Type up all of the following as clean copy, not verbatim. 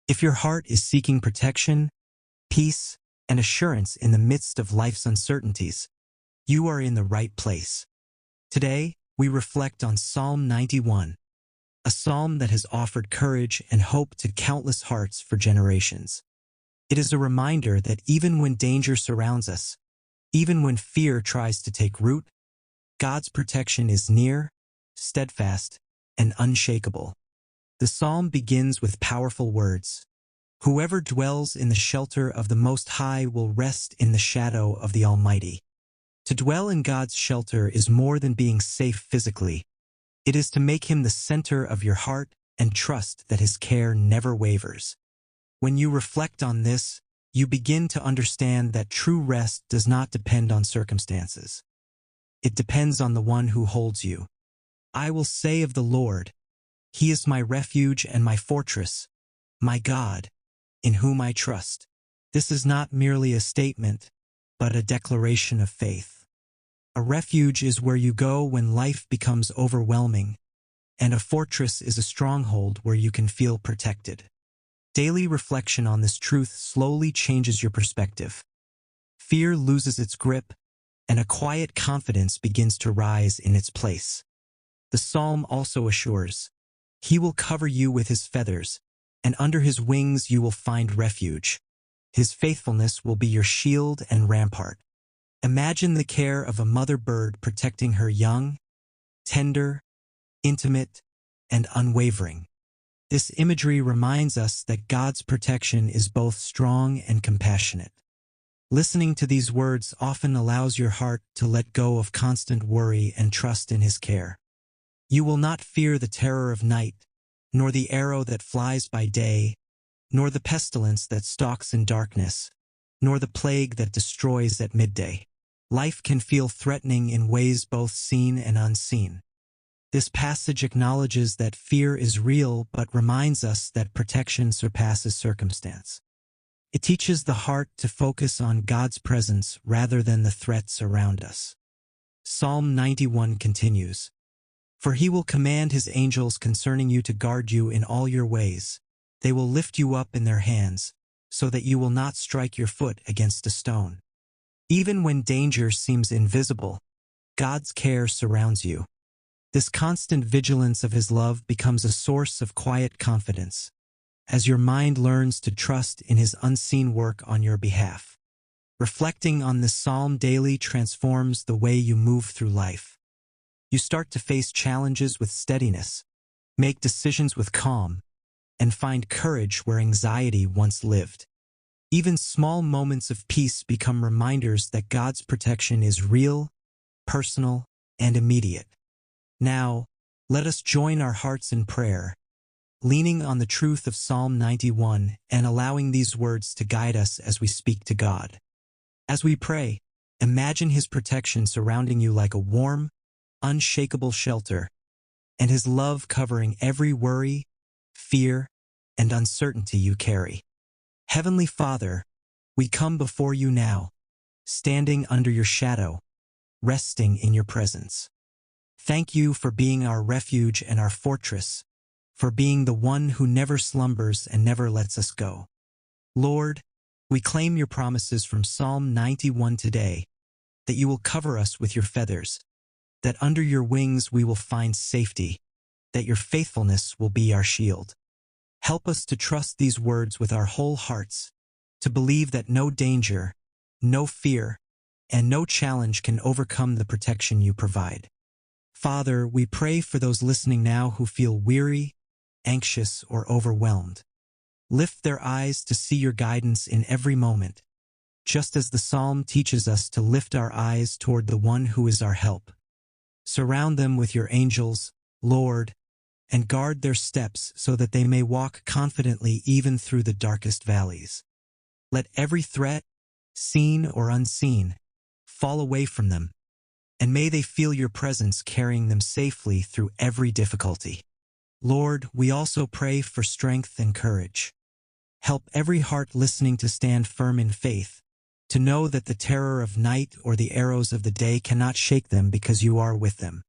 If your heart is seeking protection, peace, and assurance in the midst of life's uncertainties, you are in the right place. Today, we reflect on Psalm 91, a psalm that has offered courage and hope to countless hearts for generations. It is a reminder that even when danger surrounds us, even when fear tries to take root, God's protection is near, steadfast, and unshakable. The psalm begins with powerful words. Whoever dwells in the shelter of the Most High will rest in the shadow of the Almighty. To dwell in God's shelter is more than being safe physically. It is to make Him the center of your heart and trust that His care never wavers. When you reflect on this, you begin to understand that true rest does not depend on circumstances. It depends on the one who holds you. I will say of the Lord, He is my refuge and my fortress, my God, in whom I trust. This is not merely a statement, but a declaration of faith. A refuge is where you go when life becomes overwhelming, and a fortress is a stronghold where you can feel protected. Daily reflection on this truth slowly changes your perspective. Fear loses its grip, and a quiet confidence begins to rise in its place. The psalm also assures, He will cover you with His feathers, and under His wings you will find refuge. His faithfulness will be your shield and rampart. Imagine the care of a mother bird protecting her young, tender, intimate, and unwavering. This imagery reminds us that God's protection is both strong and compassionate. Listening to these words often allows your heart to let go of constant worry and trust in His care. You will not fear the terror of night, nor the arrow that flies by day, nor the pestilence that stalks in darkness, nor the plague that destroys at midday. Life can feel threatening in ways both seen and unseen. This passage acknowledges that fear is real but reminds us that protection surpasses circumstance. It teaches the heart to focus on God's presence rather than the threats around us. Psalm 91 continues, For He will command His angels concerning you to guard you in all your ways. They will lift you up in their hands, so that you will not strike your foot against a stone. Even when danger seems invisible, God's care surrounds you. This constant vigilance of His love becomes a source of quiet confidence, as your mind learns to trust in His unseen work on your behalf. Reflecting on this psalm daily transforms the way you move through life. You start to face challenges with steadiness, make decisions with calm, and find courage where anxiety once lived. Even small moments of peace become reminders that God's protection is real, personal, and immediate. Now, let us join our hearts in prayer, leaning on the truth of Psalm 91 and allowing these words to guide us as we speak to God. As we pray, imagine His protection surrounding you like a warm, unshakable shelter, and His love covering every worry, fear, and uncertainty you carry. Heavenly Father, we come before you now, standing under your shadow, resting in your presence. Thank you for being our refuge and our fortress, for being the one who never slumbers and never lets us go. Lord, we claim your promises from Psalm 91 today, that you will cover us with your feathers, that under your wings we will find safety, that your faithfulness will be our shield. Help us to trust these words with our whole hearts, to believe that no danger, no fear, and no challenge can overcome the protection you provide. Father, we pray for those listening now who feel weary, anxious, or overwhelmed. Lift their eyes to see your guidance in every moment, just as the psalm teaches us to lift our eyes toward the one who is our help. Surround them with your angels, Lord, and guard their steps so that they may walk confidently even through the darkest valleys. Let every threat, seen or unseen, fall away from them, and may they feel your presence carrying them safely through every difficulty. Lord, we also pray for strength and courage. Help every heart listening to stand firm in faith, to know that the terror of night or the arrows of the day cannot shake them because you are with them.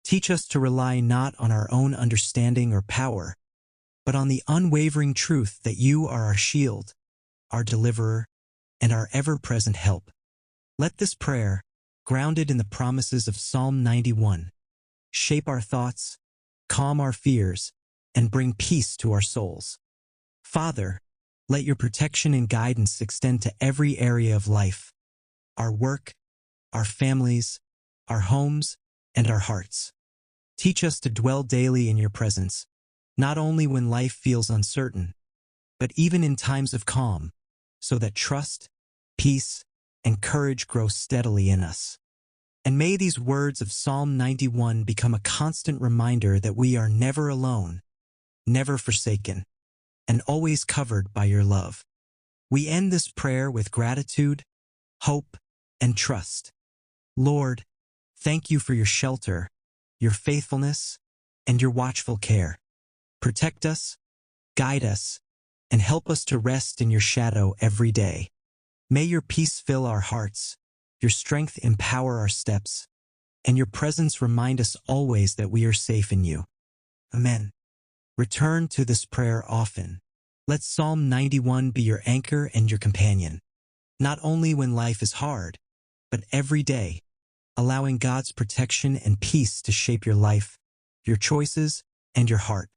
Teach us to rely not on our own understanding or power, but on the unwavering truth that you are our shield, our deliverer, and our ever-present help. Let this prayer, grounded in the promises of Psalm 91, shape our thoughts, calm our fears, and bring peace to our souls. Father, let your protection and guidance extend to every area of life, our work, our families, our homes, and our hearts. Teach us to dwell daily in your presence, not only when life feels uncertain, but even in times of calm, so that trust, peace, and courage grow steadily in us. And may these words of Psalm 91 become a constant reminder that we are never alone, never forsaken, and always covered by your love. We end this prayer with gratitude, hope, and trust. Lord, thank you for your shelter, your faithfulness, and your watchful care. Protect us, guide us, and help us to rest in your shadow every day. May your peace fill our hearts, your strength empower our steps, and your presence remind us always that we are safe in you. Amen. Return to this prayer often. Let Psalm 91 be your anchor and your companion, not only when life is hard, but every day, allowing God's protection and peace to shape your life, your choices, and your heart.